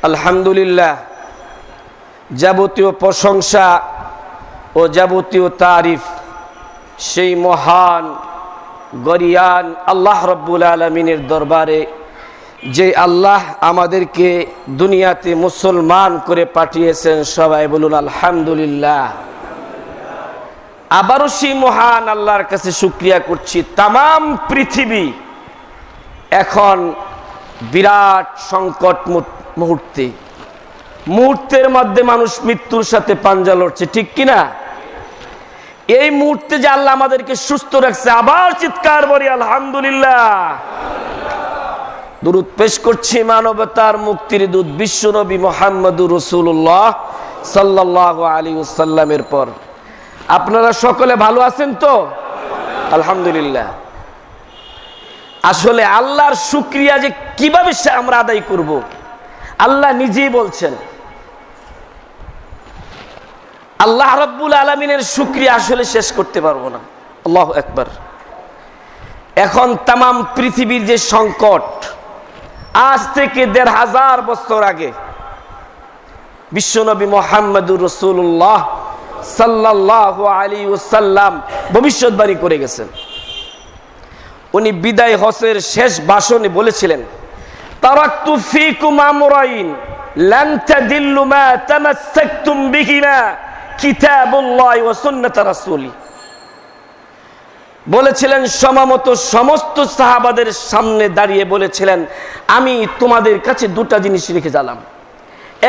আলহামদুলিল্লাহ, যাবতীয় প্রশংসা ও যাবতীয় তারিফ সেই মহান গরিয়ান আল্লাহ রব্বুল আলামিনের দরবারে, যে আল্লাহ আমাদেরকে দুনিয়াতে মুসলমান করে পাঠিয়েছেন। সবাই বলুন আলহামদুলিল্লাহ। আবারও সেই মহান আল্লাহর কাছে শুকরিয়া করছি। তামাম পৃথিবী এখন বিরাট সংকট মুহূর্তের মধ্যে মানুষ মৃত্যুর সাথে পাঞ্জা লড়ছে, ঠিক কিনা? এই মুহূর্তে যে আল্লাহ আমাদেরকে সুস্থ রাখছে, আবার চিৎকার করি আলহামদুলিল্লাহ। দুরূদ পেশ করছি মানবতার মুক্তির দূত বিশ্বনবী মুহাম্মদুর রাসূলুল্লাহ সাল্লাল্লাহু আলাইহি ওয়াসাল্লামের পর। আপনারা সকলে ভালো আছেন তো? আলহামদুলিল্লাহ। আসলে আল্লাহর শুকরিয়া যে কিভাবে আমরা আদায় করব, আল্লাহ নিজেই বলছেন। আল্লাহ রাব্বুল আলামিনের শুকরিয়া আসলে শেষ করতে পারবো না। আল্লাহু আকবার। এখন তামাম পৃথিবীর যে সংকট, আজ থেকে ১৫০০ বছর আগে বিশ্বনবী মুহাম্মদুর রাসূলুল্লাহ সাল্লাল্লাহু আলাইহি ওয়াসাল্লাম ভবিষ্যৎবাণী করে গেছেন। উনি বিদায় হজের শেষ ভাষণে বলেছিলেন, তারাকতু ফীকুম আমরাইন লান তাদিল্লু মা তামাসসাকতুম বিহিমা কিতাবুল্লাহি ওয়া সুন্নাত রাসূলি। বলেছিলেন, সমমত সমস্ত সাহাবাদের সামনে দাঁড়িয়ে বলেছিলেন, আমি তোমাদের কাছে দুটা জিনিস রেখে গেলাম।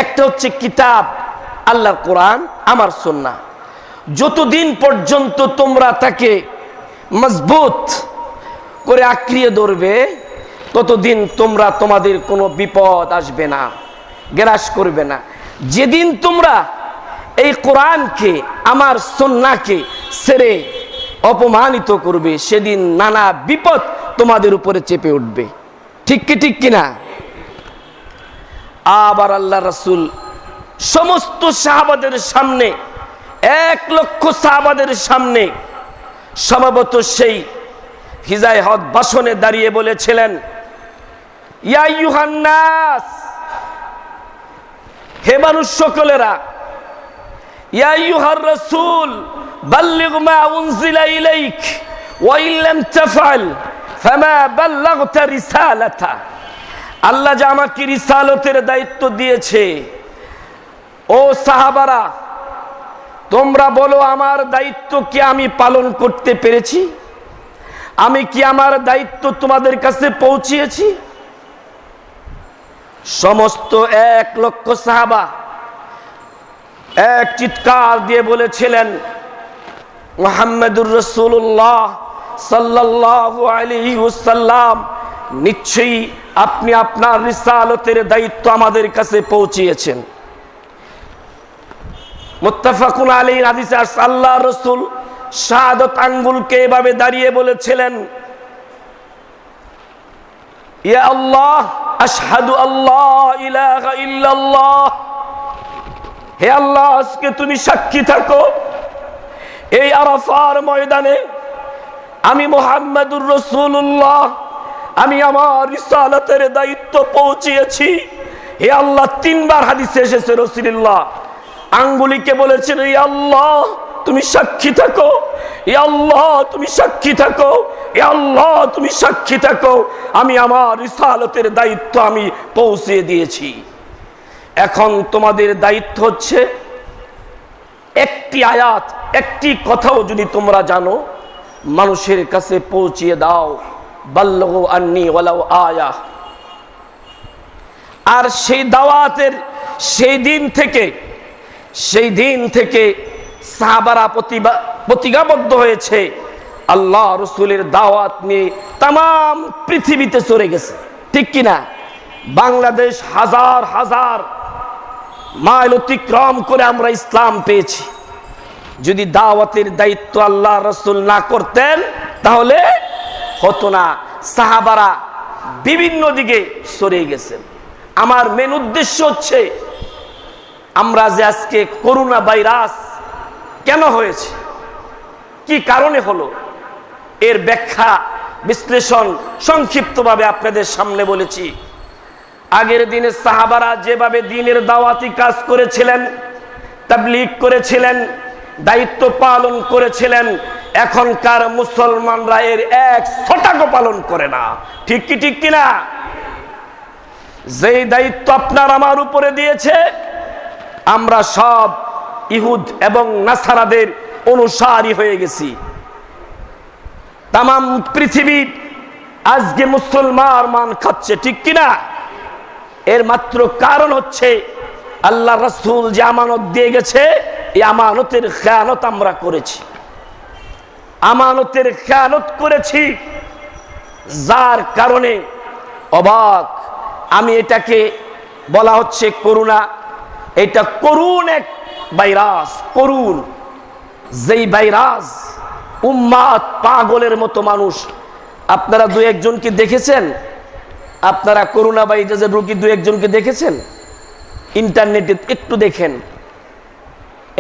একটা হচ্ছে কিতাব, আল্লাহর কোরআন, আমার সুন্নাহ। যতদিন পর্যন্ত তোমরা তাকে মজবুত করে আঁকড়িয়ে ধরবে, ততদিন তোমাদের কোনো বিপদ আসবে না, গ্রাস করবে না। যেদিন তোমরা এই কোরআনকে, আমার সুন্নাহকে ছেড়ে অপমানিত করবে, সেদিন নানা বিপদ তোমাদের উপরে চেপে উঠবে। ঠিক কিনা? আবার আল্লাহ রাসূল সমস্ত সাহাবাদের সামনে, ১,০০,০০০ সাহাবাদের সামনে সম্ভবত সেই হিজায় হদ ভাষণে দাঁড়িয়ে বলেছিলেন, ইয়া আইয়ুহান নাস, হে মানুষ সকলেরা, ইয়া আইয়ুহার রাসূল বাল্লিগ মা উনজিলা ইলাইক ওয়া ইন লাম তাফআল ফামা বাল্লাগতা রিসালাতা। আল্লাহ যে আমাকে রিসালতের দায়িত্ব দিয়েছে, ও সাহাবারা তোমরা বলো, আমার দায়িত্ব কি আমি পালন করতে পেরেছি? আমি কি আমার দায়িত্ব তোমাদের কাছে পৌঁছিয়েছি? সমস্ত ১,০০,০০০ সাহাবা এক চিৎকার দিয়ে বলেছিলেন, মুহাম্মদুর রাসূলুল্লাহ সাল্লাল্লাহু আলাইহি ওয়াসাল্লাম, নিশ্চয়ই আপনি আপনার রিসালতের দায়িত্ব আমাদের কাছে পৌঁছিয়েছেন। মুত্তাফাকুন আলাইহি হাদিসে আল্লাহ রাসূল শাহাদাত আঙ্গুলকে এভাবে দাঁড়িয়ে বলেছিলেন, ইয়া আল্লাহ আশহাদু আল্লাহ ইলাহা ইল্লাল্লাহ। হে আল্লাহ, আজকে তুমি সাক্ষী থাকো, এই আরাফার ময়দানে আমি মুহাম্মদুর রাসূলুল্লাহ, আমি আমার রিসালাতের দায়িত্ব পৌঁছিয়েছি। হে আল্লাহ, ৩ বার হাদিসে এসেছে রাসূলুল্লাহ আঙ্গুলিকে বলেছেন, ইয়া আল্লাহ তুমি সাক্ষী থাকো, ইয়া আল্লাহ তুমি সাক্ষী থাকো, ইয়া আল্লাহ তুমি সাক্ষী থাকো, আমি আমার রিসালতের দায়িত্ব আমি পৌঁছে দিয়েছি। এখন তোমাদের দায়িত্ব হচ্ছে একটি আয়াত, একটি কথাও যদি তোমরা জানো, মানুষের কাছে পৌঁছিয়ে দাও। বাল্লিগু আন্নী ওয়ালাউ আয়া। আর সেই দাওয়াতের সেই দিন থেকে সাহাবারা প্রতিজ্ঞাবদ্ধ হয়েছে, আল্লাহ রাসূলের দাওয়াত নিয়ে তামাম পৃথিবীতে চলে গেছে, ঠিক কিনা? বাংলাদেশ হাজার হাজার মাইল অতিক্রম করে আমরা ইসলাম পেয়েছি। যদি দাওয়াতের দায়িত্ব আল্লাহ রাসূল না করতেন তাহলে হতো না। সাহাবারা বিভিন্ন দিকে সরে গেছেন। আমার মেন উদ্দেশ্য হচ্ছে, আমরা যে আজকে করোনা ভাইরাস কেন হয়েছে, কি কারণে হলো, এর ব্যাখ্যা বিশ্লেষণ সংক্ষিপ্তভাবে আপনাদের সামনে বলেছি। আগের দিনে সাহাবারা যেভাবে দ্বীনের দাওয়াতি কাজ করেছিলেন, তাবলীগ করেছিলেন, দায়িত্ব পালন করেছিলেন, এখনকার মুসলমানরা এর এক ছটাকও পালন করে না। ঠিক কি ঠিক কিনা? যেই দায়িত্ব আপনার আমার উপরে দিয়েছে, আমরা সব ইহুদ এবং নাসারাদের অনুসারী হয়ে গেছি। তামাম পৃথিবী আজকে মুসলমান মান খাচ্ছে, ঠিক কিনা? এর মাত্র কারণ হচ্ছে আল্লাহ রাসূল যে আমানত দিয়ে গেছে, এই আমানতের খেয়ানত আমরা করেছি, আমানতের খেয়ানত করেছি, যার কারণে অবাক। আমি এটাকে বলা হচ্ছে করুণা। এটা করুণ এক ভাইরাস, করুণ। যেই ভাইরাস উম্মাত পাগলের মতো মানুষ। আপনারা দু একজনকে দেখেছেন? আপনারা করোনা ভাইরাসের রোগী দু একজনকে দেখেছেন? ইন্টারনেটে একটু দেখেন।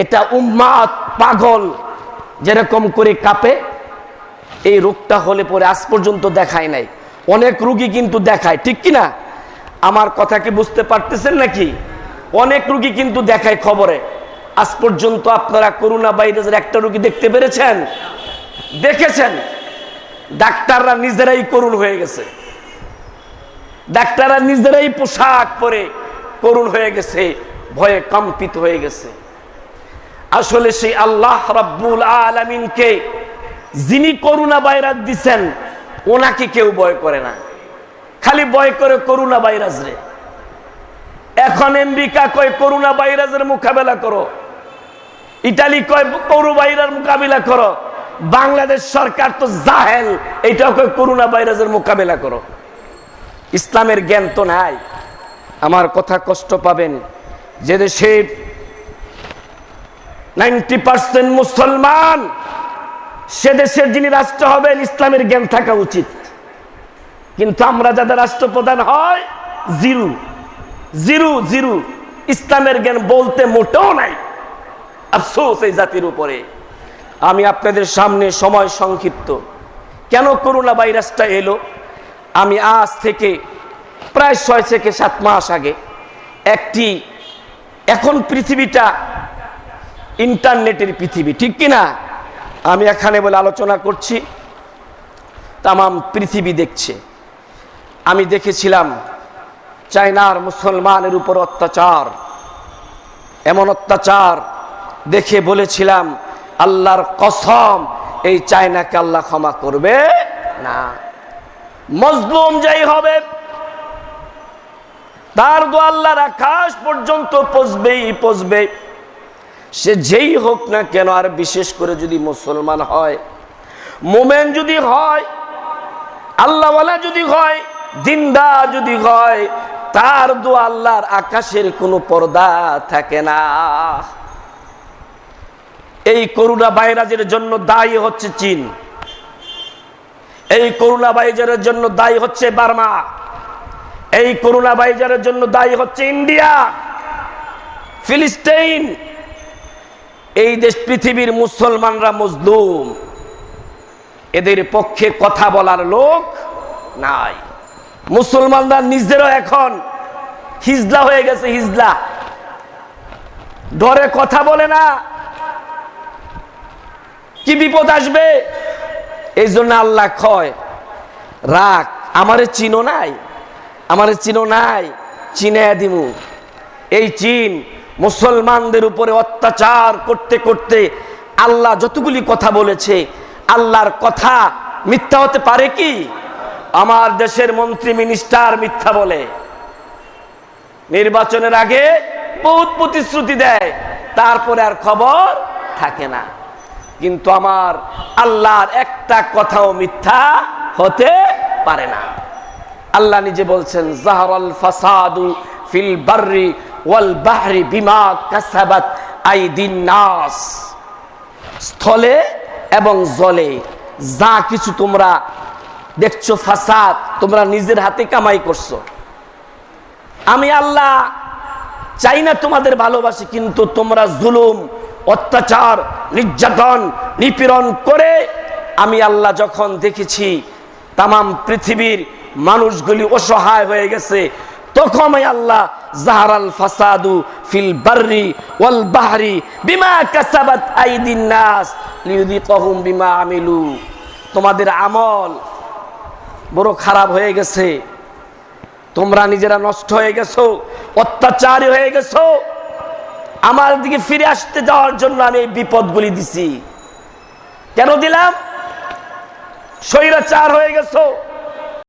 এটা উম্মাত পাগল যেরকম করে কাঁপে, এই রোগটা হলে পরে আজ পর্যন্ত দেখায় নাই। অনেক রোগী কিন্তু দেখায়, ঠিক কিনা? আমার কথা কি বুঝতে পারতেছেন নাকি? অনেক রোগী কিন্তু দেখায় খবরে। আজ পর্যন্ত আপনারা করোনা ভাইরাসের একটা রোগী দেখতে পেরেছেন? দেখেছেন? ডাক্তাররা নিজেরাই করুণ হয়ে গেছে, ডাক্তাররা নিজেরাই পোশাক পরে করুণ হয়ে গেছে, ভয়ে কম্পিত হয়ে গেছে। আসলে সেই আল্লাহ রাব্বুল আলামিনকে যিনি করোনা ভাইরাস দিচ্ছেন, ওনাকে কেউ ভয় করে না, খালি ভয় করে করোনা ভাইরাস রে। এখন আমেরিকা কয় করোনা ভাইরাসের মোকাবেলা করো, ইতালি কয় করোনা ভাইরাস মোকাবিলা করো, বাংলাদেশ সরকার তো জাহেল, এইটাও কয় করোনা ভাইরাসের মোকাবেলা করো। ইসলামের জ্ঞান তো নাই। আমার কথা কষ্ট পাবেন, যে দেশে 90% মুসলমান, সে দেশের যিনি রাষ্ট্র হবেন ইসলামের জ্ঞান থাকা উচিত। কিন্তু আমরা যাদের রাষ্ট্রপ্রধান হয়, জিরো জিরো জিরো, ইসলামের জ্ঞান বলতে মোটেও নাই। আফসোস এই জাতির উপরে। আমি আপনাদের সামনে, সময় সংক্ষিপ্ত, কেন করোনা ভাইরাসটা এলো, আমি আজ থেকে প্রায় 6 থেকে 7 মাস আগে একটি, এখন পৃথিবীটা ইন্টারনেটের পৃথিবী, ঠিক কিনা? আমি এখানে বলে আলোচনা করছি, তামাম পৃথিবী দেখছে। আমি দেখেছিলাম চায়নার মুসলমানের উপর অত্যাচার, এমন অত্যাচার দেখে বলেছিলাম আল্লাহর কসম, এই চায়নাকে আল্লাহ ক্ষমা করবে না। মজলুম যাই হবে তার দোয়া আল্লাহর আকাশ পর্যন্ত পৌঁছবেই পৌঁছবে, সে যেই হোক না কেন। আর বিশেষ করে যদি মুসলমান হয়, মোমেন যদি হয়, আল্লাহওয়ালা যদি হয়, দিনদার যদি হয়, তার দোয়া আল্লাহর আকাশের কোনো পর্দা থাকে না। এই করোনা ভাইরাসের জন্য দায়ী হচ্ছে চীন, এই করোনা ভাইরাসের জন্য দায়ী হচ্ছে বার্মা, এই করোনা ভাইরাসের জন্য দায়ী হচ্ছে ইন্ডিয়া, ফিলিস্তিন। এই দেশ পৃথিবীর মুসলমানরা মজলুম, এদের পক্ষে কথা বলার লোক নাই। মুসলমানরা নিজেরও এখন হিজলা হয়ে গেছে, হিজলা, ডরে কথা বলে না, কি বিপদ আসবে। এই জন্য আল্লাহ কয়, রাখ, আমারে চিনো নাই, আমারে চিনো নাই, চিনে দিমু। এই চীন মুসলমানদের উপরে অত্যাচার করতে করতে আল্লাহ যতগুলি কথা বলেছে, আল্লাহর কথা মিথ্যা হতে পারে কি? আমার দেশের মন্ত্রী মিনিস্টার মিথ্যা বলে, নির্বাচনের আগে বহুত প্রতিশ্রুতি দেয়, তারপরে আর খবর থাকে না। কিন্তু আমার আল্লাহর একটা কথাও মিথ্যা হতে পারে না। আল্লাহ নিজে বলছেন, জাহরাল ফাসাদু ফিল বাররি ওয়াল বাহরি বিমা কাসাবাত আইদিন নাস। স্থলে এবং জলে যা কিছু তোমরা দেখছো ফাসাদ, তোমরা নিজের হাতে কামাই করছো। আমি আল্লাহ চাই না তোমাদের ভালোবাসি, কিন্তু তোমরা জুলুম, অত্যাচার, নির্যাতন, নিপীড়ন করে আমি আল্লাহ যখন দেখেছি তামাম পৃথিবীর মানুষগুলি অসহায় হয়ে গেছে, তখন আমি আল্লাহ জাহারাল ফাসাদু ফিল বাররি ওয়াল বাহরি বিমা কাসাবাত আইদিন নাস লিয়ুযিকাহুম বিমা আমিলু, তোমাদের আমল বড় খারাপ হয়ে গেছে, তোমরা নিজেরা নষ্ট হয়ে গেছো, অত্যাচারী হয়ে গেছো, আমার দিকে ফিরে আসতে যাওয়ার জন্য আমি এই বিপদগুলি দিছি। কেন দিলাম? স্বৈরাচার হয়ে গেছো,